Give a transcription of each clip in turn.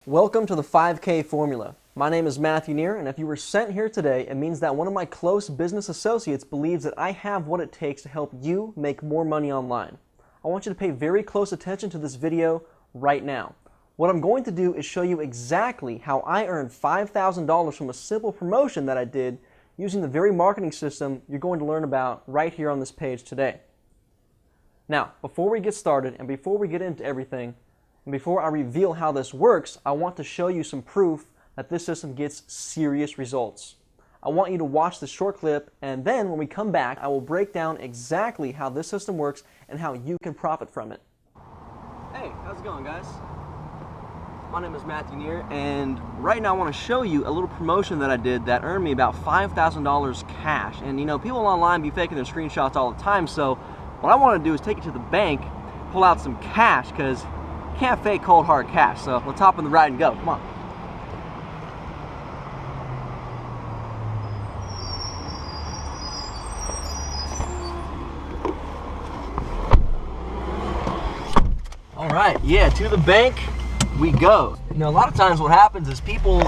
Welcome to the 5K formula. My name is Matthew Neer, and if you were sent here today, it means that one of my close business associates believes that I have what it takes to help you make more money online. I want you to pay very close attention to this video right now. What I'm going to do is show you exactly how I earned $5,000 from a simple promotion that I did using the very marketing system you're going to learn about right here on this page today. Now, before we get started and before we get into everything, and before I reveal how this works, I want to show you some proof that this system gets serious results. I want you to watch this short clip, and then when we come back, I will break down exactly how this system works and how you can profit from it. Hey, how's it going, guys? My name is Matthew Neer, and right now I want to show you a little promotion that I did that earned me about $5,000 cash. And you know, people online be faking their screenshots all the time, so what I want to do is take it to the bank, pull out some cash, because can't fake cold hard cash. So let's hop in the ride and go. Come on. All right, yeah, to the bank we go. You know, a lot of times what happens is people,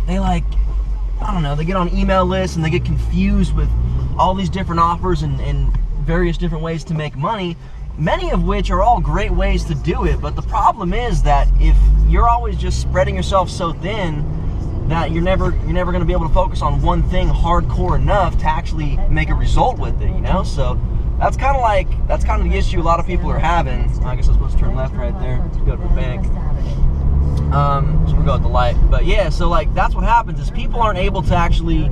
they they get on email lists and they get confused with all these different offers and various different ways to make money. Many of which are all great ways to do it, but the problem is that if you're always just spreading yourself so thin that you're never going to be able to focus on one thing hardcore enough to actually make a result with it, you know? So that's kind of the issue a lot of people are having. I guess I'm supposed to turn left right there to go to the bank. So we'll go at the light. But yeah, so like that's what happens is people aren't able to actually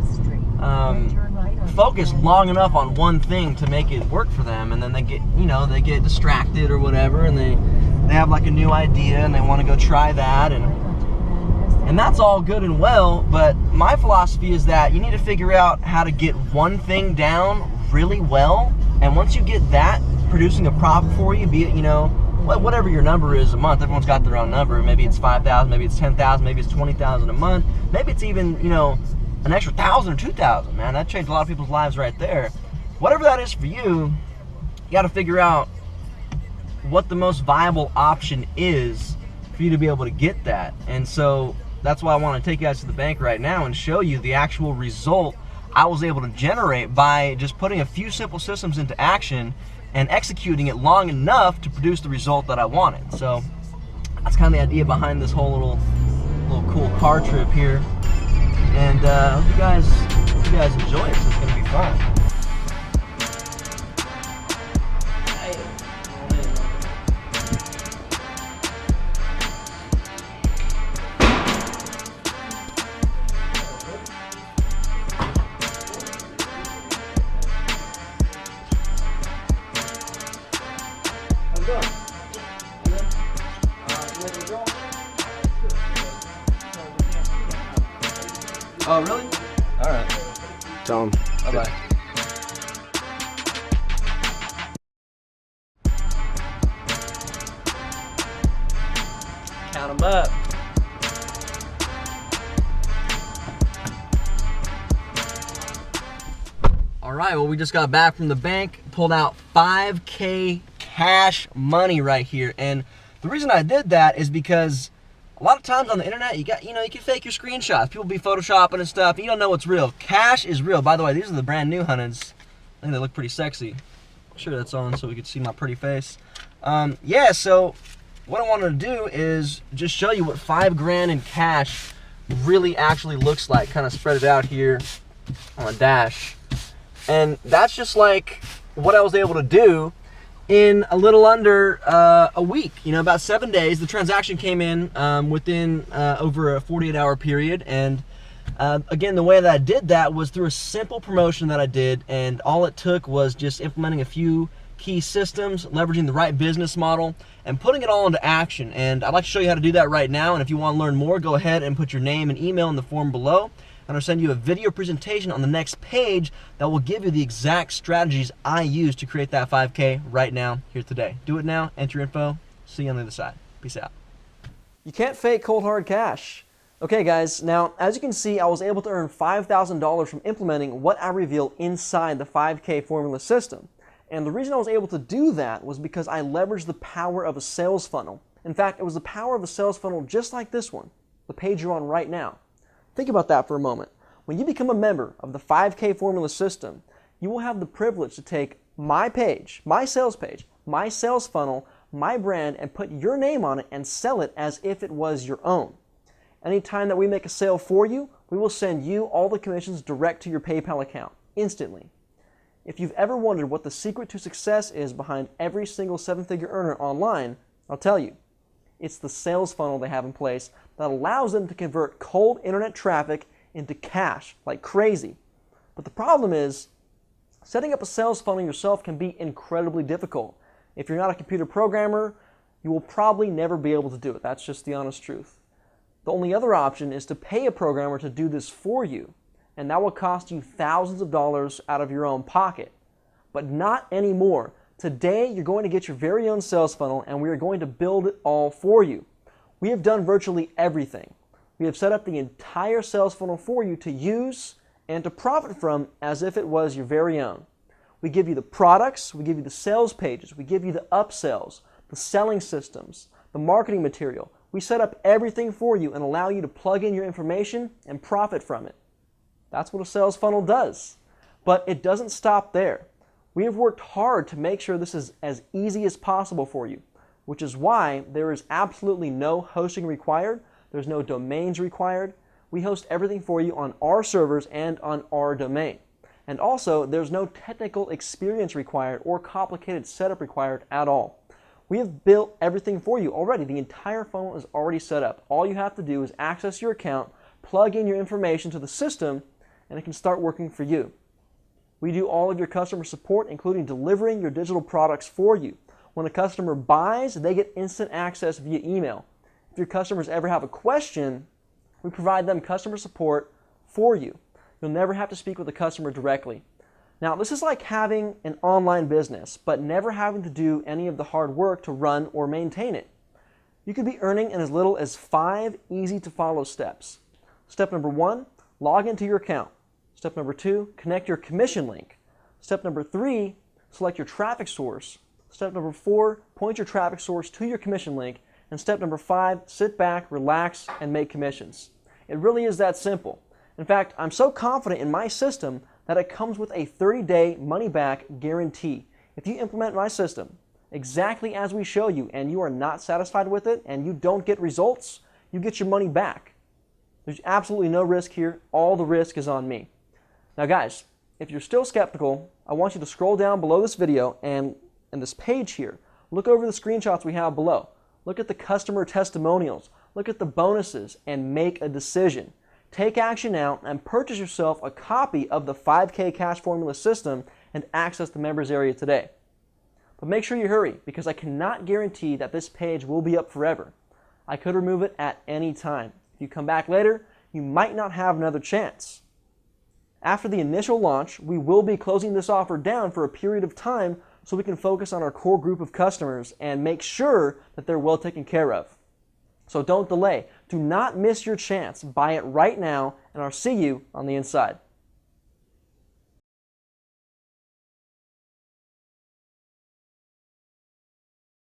focus long enough on one thing to make it work for them, and then they get distracted or whatever, and they have like a new idea and they want to go try that, and that's all good and well, but my philosophy is that you need to figure out how to get one thing down really well, and once you get that producing a profit for you, be it, you know, whatever your number is a month, everyone's got their own number, maybe it's 5,000, maybe it's 10,000, maybe it's 20,000 a month, maybe it's even, you know, an extra 1,000 or 2,000, man. That changed a lot of people's lives right there. Whatever that is for you, you got to figure out what the most viable option is for you to be able to get that. And so that's why I want to take you guys to the bank right now and show you the actual result I was able to generate by just putting a few simple systems into action and executing it long enough to produce the result that I wanted. So that's kind of the idea behind this whole little cool car trip here. And I hope you guys enjoy it. It's going to be fun. How's it going? Oh, really? All right. Tell him. Bye-bye. Count them up. All right, well, we just got back from the bank, pulled out 5K cash money right here. And the reason I did that is because a lot of times on the internet, you can fake your screenshots. People be photoshopping and stuff. You don't know what's real. Cash is real. By the way, these are the brand new Hunneds. I think they look pretty sexy. I'm sure that's on so we could see my pretty face. Yeah, so what I wanted to do is just show you what $5,000 in cash really actually looks like. Kind of spread it out here on a dash. And that's just like what I was able to do in a little under a week, you know, about 7 days. The transaction came in within over a 48-hour period, and again, the way that I did that was through a simple promotion that I did, and all it took was just implementing a few key systems, leveraging the right business model, and putting it all into action. And I'd like to show you how to do that right now, and if you want to learn more, go ahead and put your name and email in the form below, and I'll send you a video presentation on the next page that will give you the exact strategies I use to create that 5K right now, here today. Do it now, enter your info, see you on the other side. Peace out. You can't fake cold hard cash. Okay guys, now as you can see, I was able to earn $5,000 from implementing what I reveal inside the 5K formula system. And the reason I was able to do that was because I leveraged the power of a sales funnel. In fact, it was the power of a sales funnel just like this one, the page you're on right now. Think about that for a moment. When you become a member of the 5K Formula system, you will have the privilege to take my page, my sales funnel, my brand, and put your name on it and sell it as if it was your own. Anytime that we make a sale for you, we will send you all the commissions direct to your PayPal account, instantly. If you've ever wondered what the secret to success is behind every single seven-figure earner online, I'll tell you. It's the sales funnel they have in place that allows them to convert cold internet traffic into cash like crazy. But the problem is, setting up a sales funnel yourself can be incredibly difficult. If you're not a computer programmer, you will probably never be able to do it. That's just the honest truth. The only other option is to pay a programmer to do this for you, and that will cost you thousands of dollars out of your own pocket. But not anymore. Today, you're going to get your very own sales funnel, and we are going to build it all for you. We have done virtually everything. We have set up the entire sales funnel for you to use and to profit from as if it was your very own. We give you the products, we give you the sales pages, we give you the upsells, the selling systems, the marketing material. We set up everything for you and allow you to plug in your information and profit from it. That's what a sales funnel does. But it doesn't stop there. We have worked hard to make sure this is as easy as possible for you, which is why there is absolutely no hosting required. There's no domains required. We host everything for you on our servers and on our domain. And also, there's no technical experience required or complicated setup required at all. We have built everything for you already. The entire funnel is already set up. All you have to do is access your account, plug in your information to the system, and it can start working for you. We do all of your customer support, including delivering your digital products for you. When a customer buys, they get instant access via email. If your customers ever have a question, we provide them customer support for you. You'll never have to speak with a customer directly. Now, this is like having an online business, but never having to do any of the hard work to run or maintain it. You could be earning in as little as 5 easy-to-follow steps. Step number 1, log into your account. Step number 2, connect your commission link. Step number 3, select your traffic source. Step number 4, point your traffic source to your commission link. And step number 5, sit back, relax, and make commissions. It really is that simple. In fact, I'm so confident in my system that it comes with a 30-day money-back guarantee. If you implement my system exactly as we show you and you are not satisfied with it and you don't get results, you get your money back. There's absolutely no risk here. All the risk is on me. Now guys, if you're still skeptical, I want you to scroll down below this video and in this page here, look over the screenshots we have below. Look at the customer testimonials. Look at the bonuses and make a decision. Take action now and purchase yourself a copy of the 5K Cash Formula system and access the members area today. But make sure you hurry because I cannot guarantee that this page will be up forever. I could remove it at any time. If you come back later, you might not have another chance. After the initial launch, we will be closing this offer down for a period of time so we can focus on our core group of customers and make sure that they're well taken care of. So don't delay. Do not miss your chance. Buy it right now, and I'll see you on the inside.